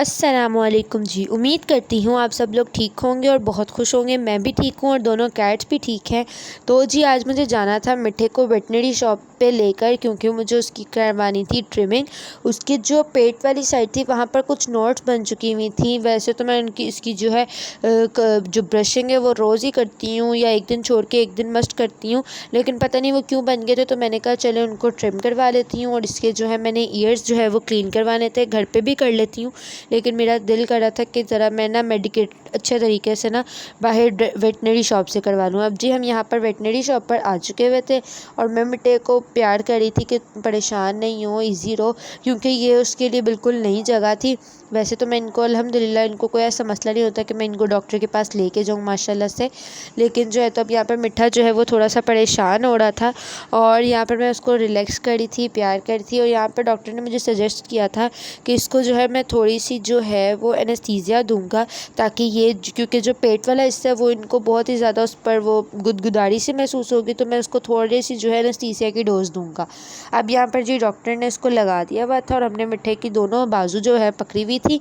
अस्सलामुअलैकुम जी। उम्मीद करती हूँ आप सब लोग ठीक होंगे और बहुत खुश होंगे। मैं भी ठीक हूँ और दोनों कैट्स भी ठीक हैं। तो जी आज मुझे जाना था मिठे को वेटनरी शॉप पे लेकर, क्योंकि मुझे उसकी करवानी थी ट्रिमिंग। उसकी जो पेट वाली साइड थी वहाँ पर कुछ नोट्स बन चुकी हुई थी। वैसे तो मैं उनकी इसकी जो है जो ब्रशिंग है वो रोज़ ही करती हूँ या एक दिन छोड़ के एक दिन मस्ट करती हूँ, लेकिन पता नहीं वो क्यों बन गए थे। तो मैंने कहा चलो उनको ट्रिम करवा लेती हूँ। और इसके जो है मैंने ईयर्स जो है वो क्लीन करवाने थे, घर पे भी कर लेती हूँ, लेकिन मेरा दिल कर रहा था कि ज़रा मैं ना मेडिकेट अच्छे तरीके से ना बाहर वेटनरी शॉप से करवा लूँ। अब जी हम यहाँ पर वेटनरी शॉप पर आ चुके हुए थे और मैं मिट्टे को प्यार कर रही थी कि परेशान नहीं हो, इजी रहो, क्योंकि ये उसके लिए बिल्कुल नई जगह थी। वैसे तो मैं इनको अल्हम्दुलिल्लाह इनको कोई ऐसा मसला नहीं होता कि मैं इनको डॉक्टर के पास लेके जाऊँ माशाल्लाह से, लेकिन जो है तो अब यहाँ पर मिठा जो है वो थोड़ा सा परेशान हो रहा था और यहाँ पर मैं उसको रिलैक्स करी थी, प्यार करी थी। और यहाँ पर डॉक्टर ने मुझे सजेस्ट किया था कि इसको जो है मैं थोड़ी सी जो है वो एनेस्थीसिया दूंगा, ताकि ये क्योंकि जो पेट वाला हिस्सा है वो इनको बहुत ही ज़्यादा उस पर वो गुदगुदारी सी महसूस होगी, तो मैं उसको थोड़ी सी जो है एनेस्थीसिया की डोज दूंगा। अब यहाँ पर जी डॉक्टर ने इसको लगा दिया हुआ था और हमने मिठे की दोनों बाजू जो है पकड़ी हुई थी।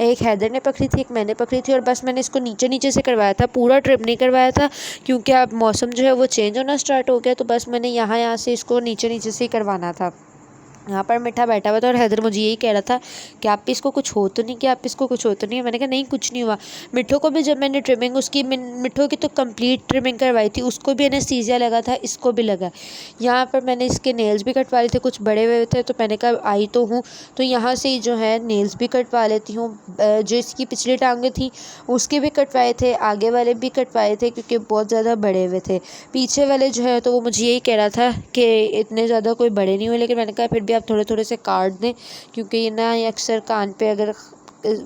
एक हैदर ने पकड़ी थी, एक मैंने पकड़ी थी, और बस मैंने इसको नीचे नीचे से करवाया था, पूरा ट्रिप नहीं करवाया था, क्योंकि अब मौसम जो है वो चेंज होना स्टार्ट हो गया। तो बस मैंने यहाँ से इसको नीचे नीचे से ही करवाना था। यहाँ पर मिठा बैठा हुआ था और हैदर मुझे यही कह रहा था कि आप इसको कुछ हो तो नहीं, कि आप इसको कुछ हो तो नहीं है। मैंने कहा नहीं कुछ नहीं हुआ। मिठो को भी जब मैंने ट्रिमिंग उसकी मिठो की तो कंप्लीट ट्रिमिंग करवाई थी, उसको भी एनेस्थीसिया लगा था, इसको भी लगा। यहाँ पर मैंने इसके नेल्स भी कटवा लिए थे, कुछ बड़े हुए थे, तो मैंने कहा आई तो हूँ तो यहाँ से ही जो है नेल्स भी कटवा लेती हूँ। जो इसकी पिछली टांगें थी उसके भी कटवाए थे, आगे वाले भी कटवाए थे, क्योंकि बहुत ज़्यादा बड़े हुए थे। पीछे वाले जो है तो वो मुझे यही कह रहा था कि इतने ज़्यादा कोई बड़े नहीं हुए, लेकिन मैंने कहा फिर भी आप थोड़े थोड़े से काट दें, क्योंकि ये ना ये अक्सर कान पे अगर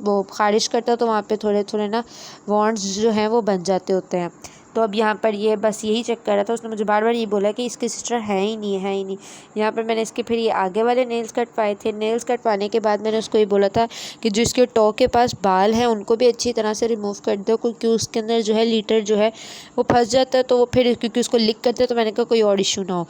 वो खारिश करता है तो वहाँ पे थोड़े थोड़े ना वॉन्ट्स जो हैं वो बन जाते होते हैं। तो अब यहाँ पर ये बस यही चेक कर रहा था। उसने मुझे बार बार ये बोला कि इसकी सिस्टर है ही नहीं, है ही नहीं। यहाँ पर मैंने इसके फिर ये आगे वाले नेल्स कटवाए थे। नेल्स कटवाने के बाद मैंने उसको ये बोला था कि जो इसके टो के पास बाल हैं उनको भी अच्छी तरह से रिमूव कर दो, क्योंकि उसके अंदर जो है लीटर जो है वो फंस जाता है, तो वो फिर क्योंकि उसको लिक करते हैं, तो मैंने कहा कोई और इशू ना हो।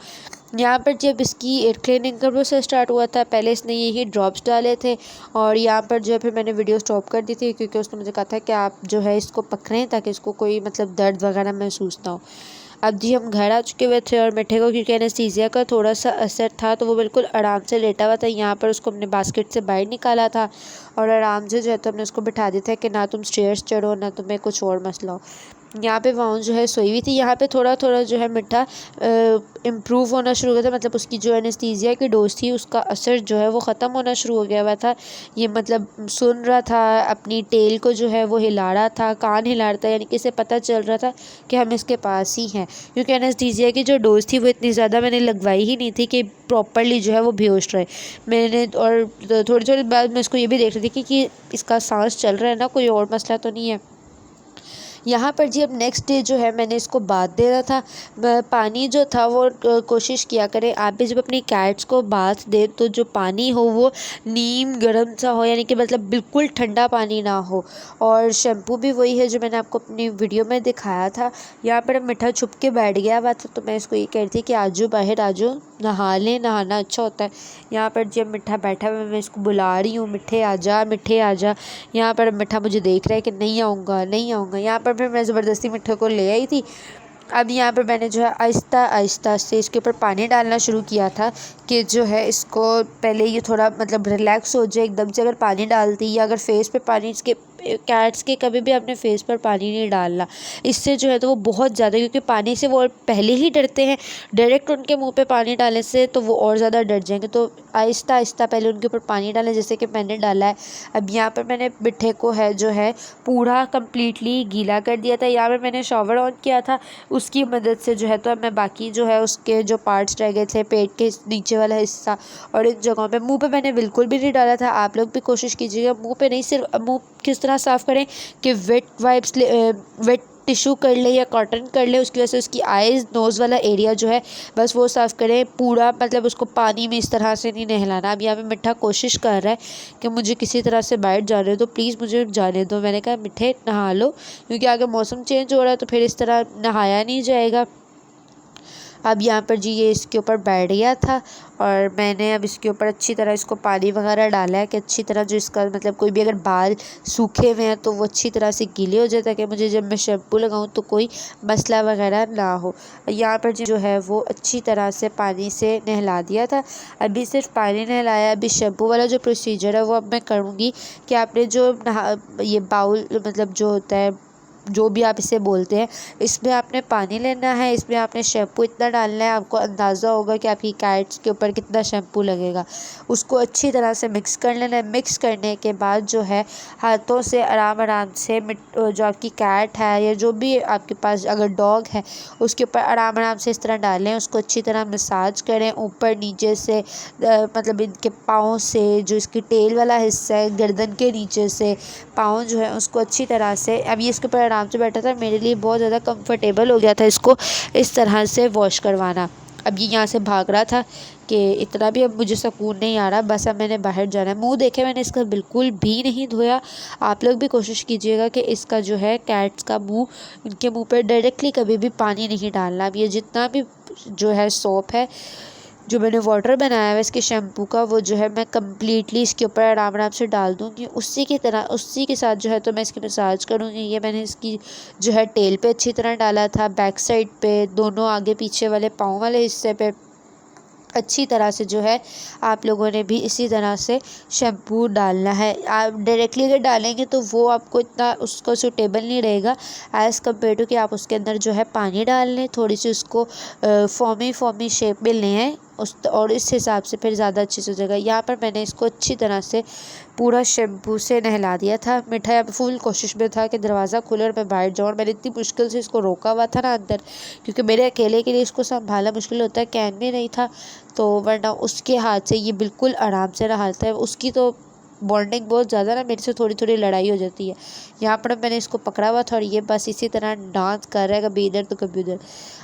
यहाँ पर जब इसकी एयर क्लीनिंग का प्रोसेस स्टार्ट हुआ था, पहले इसने यही ड्रॉप्स डाले थे और यहाँ पर जो है फिर मैंने वीडियो स्टॉप कर दी थी, क्योंकि उसने मुझे कहा था कि आप जो है इसको पकड़ें ताकि इसको कोई मतलब दर्द वगैरह महसूस ना हो। अब जी हम घर आ चुके हुए थे और मिठे को क्योंकि एनेस्थीसिया का थोड़ा सा असर था तो वो बिल्कुल आराम से लेटा हुआ था। यहाँ पर उसको हमने बास्केट से बाहर निकाला था और आराम से जो है तो हमने उसको बिठा दिया था कि ना तुम स्टेयर्स चढ़ो ना तुम्हें कुछ और मसला हो। यहाँ पे वाउन जो है सोई हुई थी। यहाँ पे थोड़ा थोड़ा जो है मिठा इम्प्रूव होना शुरू हो गया था, मतलब उसकी जो एनेस्थीसिया की डोज थी उसका असर जो है वो ख़त्म होना शुरू हो गया हुआ था। ये मतलब सुन रहा था, अपनी टेल को जो है वो हिला रहा था, कान हिला रहा था, यानी कि इसे पता चल रहा था कि हम इसके पास ही हैं, क्योंकि एनेस्थीसिया की जो डोज थी वो इतनी ज़्यादा मैंने लगवाई ही नहीं थी कि प्रॉपरली जो है वो बेहोश रहे। मैंने और थोड़ी थोड़ी बाद मैं इसको ये भी देख रही थी कि इसका सांस चल रहा है ना, कोई और मसला तो नहीं है। यहाँ पर जी अब नेक्स्ट डे जो है मैंने इसको बाथ देना था। पानी जो था वो कोशिश किया करें आप भी जब अपनी कैट्स को बाथ दें तो जो पानी हो वो नीम गर्म सा हो, यानी कि मतलब बिल्कुल ठंडा पानी ना हो। और शैम्पू भी वही है जो मैंने आपको अपनी वीडियो में दिखाया था। यहाँ पर मिठा छुप के बैठ गया हुआ था, तो मैं इसको ये कह रही थी कि आजू बाहर आजो, नहा लें, नहाना अच्छा होता है। यहाँ पर जब मिठा बैठा हुआ मैं इसको बुला रही हूँ मिठे आजा, मिठे आजा। यहाँ पर मिठा मुझे देख रहा है कि नहीं आऊँगा नहीं आऊँगा। यहाँ पर फिर मैं ज़बरदस्ती मिठे को ले आई थी। अब यहाँ पर मैंने जो है आहिस्ता आहिस्ता से इसके ऊपर पानी डालना शुरू किया था कि जो है इसको पहले ये थोड़ा मतलब रिलैक्स हो जाए। एकदम से अगर पानी डालती या अगर फेस पे पानी, इसके कैट्स के कभी भी अपने फेस पर पानी नहीं डालना, इससे जो है तो वो बहुत ज़्यादा, क्योंकि पानी से वो पहले ही डरते हैं, डायरेक्ट उनके मुंह पे पानी डालने से तो वो और ज़्यादा डर जाएंगे। तो आहिस्ता आहिस्ता पहले उनके ऊपर पानी डालें, जैसे कि मैंने डाला है। अब यहाँ पर मैंने मिठे को है जो है पूरा कम्प्लीटली गीला कर दिया था। यहाँ पर मैंने शॉवर ऑन किया था, उसकी मदद से जो है तो मैं बाकी जो है उसके जो पार्ट्स रह गए थे, पेट के नीचे वाला हिस्सा और इन जगहों पे, मुंह पे मैंने बिल्कुल भी नहीं डाला था। आप लोग भी कोशिश कीजिएगा मुंह पे नहीं, सिर्फ मुंह किस तरह साफ़ करें कि वेट वाइप्स वेट टिशू कर ले या कॉटन कर ले, उसकी वजह से उसकी आइज़ नोज़ वाला एरिया जो है बस वो साफ़ करें पूरा, मतलब उसको पानी में इस तरह से नहीं नहलाना। अब यहाँ पे मिठा कोशिश कर रहा है कि मुझे किसी तरह से बाहर जाने दो, प्लीज़ मुझे जाने दो। मैंने कहा मिठे नहा लो, क्योंकि आगे मौसम चेंज हो रहा है तो फिर इस तरह नहाया नहीं जाएगा। अब यहाँ पर जी ये इसके ऊपर बैठ गया था और मैंने अब इसके ऊपर अच्छी तरह इसको पानी वगैरह डाला है कि अच्छी तरह जो इसका मतलब कोई भी अगर बाल सूखे हुए हैं तो वो अच्छी तरह से गीले हो जाए, ताकि मुझे जब मैं शैम्पू लगाऊँ तो कोई मसला वगैरह ना हो। यहाँ पर जो है वो अच्छी तरह से पानी से नहला दिया था। अभी सिर्फ पानी नहलाया, अभी शैम्पू वाला जो प्रोसीजर है वो अब मैं करूँगी कि आपने जो ये बाउल मतलब जो होता है, जो भी आप इसे बोलते हैं, इसमें आपने पानी लेना है, इसमें आपने शैम्पू इतना डालना है, आपको अंदाज़ा होगा कि आपकी कैट्स के ऊपर कितना शैम्पू लगेगा। उसको अच्छी तरह से मिक्स कर लेना है। मिक्स करने के बाद जो है हाथों से आराम आराम से जो आपकी कैट है या जो भी आपके पास अगर डॉग है उसके ऊपर आराम आराम से इस तरह डालें, उसको अच्छी तरह मसाज करें ऊपर नीचे से, मतलब इनके पाँव से, जो इसकी टेल वाला हिस्सा है गर्दन के नीचे से पाँव जो है उसको अच्छी तरह से, अब ये इसके ऊपर आराम से बैठा था, मेरे लिए बहुत ज़्यादा कंफर्टेबल हो गया था इसको इस तरह से वॉश करवाना। अब ये यहाँ से भाग रहा था कि इतना भी अब मुझे सुकून नहीं आ रहा, बस अब मैंने बाहर जाना है। मुंह देखे मैंने इसका बिल्कुल भी नहीं धोया। आप लोग भी कोशिश कीजिएगा कि इसका जो है कैट्स का मुंह, इनके मुंह पर डायरेक्टली कभी भी पानी नहीं डालना। अब ये जितना भी जो है सोप है, जो मैंने वाटर बनाया है इसके शैम्पू का, वो जो है मैं कम्प्लीटली इसके ऊपर आराम आराम से डाल दूँगी। उसी की तरह उसी के साथ जो है तो मैं इसकी मसाज करूँगी। ये मैंने इसकी जो है टेल पे अच्छी तरह डाला था, बैक साइड पे, दोनों आगे पीछे वाले पाँव वाले हिस्से पे अच्छी तरह से जो है आप लोगों ने भी इसी तरह से शैम्पू डालना है। आप डायरेक्टली अगर डालेंगे तो वो आपको इतना उसको सूटेबल नहीं रहेगा एज़ कम्पेयर टू कि आप उसके अंदर जो है पानी डाल लें, थोड़ी सी उसको फॉर्मी शेप में लें और इस हिसाब से फिर ज़्यादा अच्छे से हो जाएगा। यहाँ पर मैंने इसको अच्छी तरह से पूरा शैम्पू से नहला दिया था। मिठाई अब फुल कोशिश में था कि दरवाज़ा खुले और मैं बाहर जाऊँ, और मैंने इतनी मुश्किल से इसको रोका हुआ था ना अंदर, क्योंकि मेरे अकेले के लिए इसको संभालना मुश्किल होता है, कैन भी नहीं था तो, वरना उसके हाथ से ये बिल्कुल आराम से नहाता है। उसकी तो बॉन्डिंग बहुत ज़्यादा ना, मेरे से थोड़ी थोड़ी लड़ाई हो जाती है। यहाँ पर मैंने इसको पकड़ा हुआ था और ये बस इसी तरह डांस कर रहा है, कभी इधर तो कभी उधर।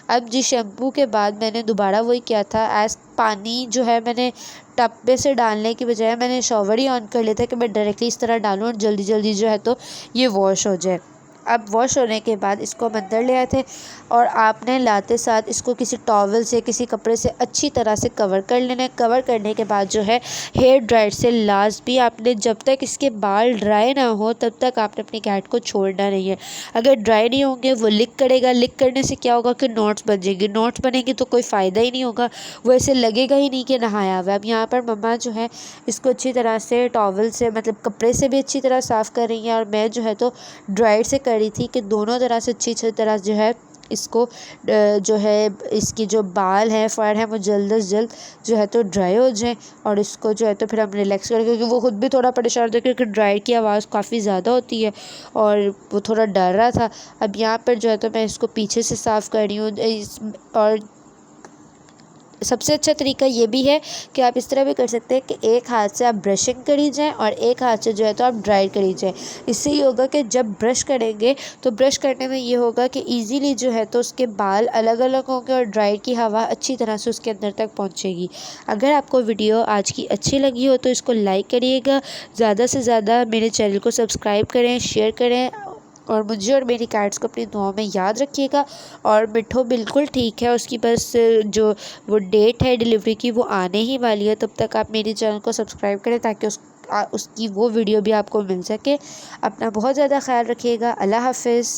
अब जी शैम्पू के बाद मैंने दोबारा वही किया था, एज़ पानी जो है मैंने टब में से डालने की बजाय मैंने शॉवर ही ऑन कर लिया था कि मैं डायरेक्टली इस तरह डालूँ और जल्दी जल्दी जो है तो ये वॉश हो जाए। अब वॉश होने के बाद इसको हम अंदर ले आए थे और आपने लाते साथ इसको किसी टॉवल से, किसी कपड़े से अच्छी तरह से कवर कर लेना है। कवर करने के बाद जो है हेयर ड्रायर से लाजमी आपने, जब तक इसके बाल ड्राई ना हो तब तक आपने अपनी कैट को छोड़ना नहीं है। अगर ड्राई नहीं होंगे वो लिक करेगा, लिक करने से क्या होगा कि नॉट्स बन जाएंगे, नॉट्स बनेंगे तो कोई फ़ायदा ही नहीं होगा, वो ऐसे लगेगा ही नहीं कि नहाया हुआ है। अब यहाँ पर मम्मा जो है इसको अच्छी तरह से टॉवल से, मतलब कपड़े से भी अच्छी तरह साफ़ कर रही हैं और मैं जो है तो ड्रायर से रही थी कि दोनों तरह से अच्छी तरह जो है इसको जो है इसकी जो बाल हैं, फर हैं, वो जल्द से जल्द जो है तो ड्राई हो जाएं और इसको जो है तो फिर हम रिलैक्स करें, क्योंकि वो खुद भी थोड़ा परेशान होता है क्योंकि ड्राई की आवाज़ काफ़ी ज़्यादा होती है और वो थोड़ा डर रहा था। अब यहाँ पर जो है तो मैं इसको पीछे से साफ़ कर रही हूँ। और सबसे अच्छा तरीका ये भी है कि आप इस तरह भी कर सकते हैं कि एक हाथ से आप ब्रशिंग करी जाएं और एक हाथ से जो है तो आप ड्राई करी जाएं। इससे ये होगा कि जब ब्रश करेंगे तो ब्रश करने में ये होगा कि इजीली जो है तो उसके बाल अलग अलग होंगे और ड्राई की हवा अच्छी तरह से उसके अंदर तक पहुंचेगी। अगर आपको वीडियो आज की अच्छी लगी हो तो इसको लाइक करिएगा, ज़्यादा से ज़्यादा मेरे चैनल को सब्सक्राइब करें, शेयर करें और मुझे और मेरी कैट्स को अपनी दुआओं में याद रखिएगा। और मिठो बिल्कुल ठीक है, उसकी बस जो वो डेट है डिलीवरी की वो आने ही वाली है। तब तक आप मेरे चैनल को सब्सक्राइब करें ताकि उसकी वो वीडियो भी आपको मिल सके। अपना बहुत ज़्यादा ख्याल रखिएगा। अल्लाह हाफ़िज़।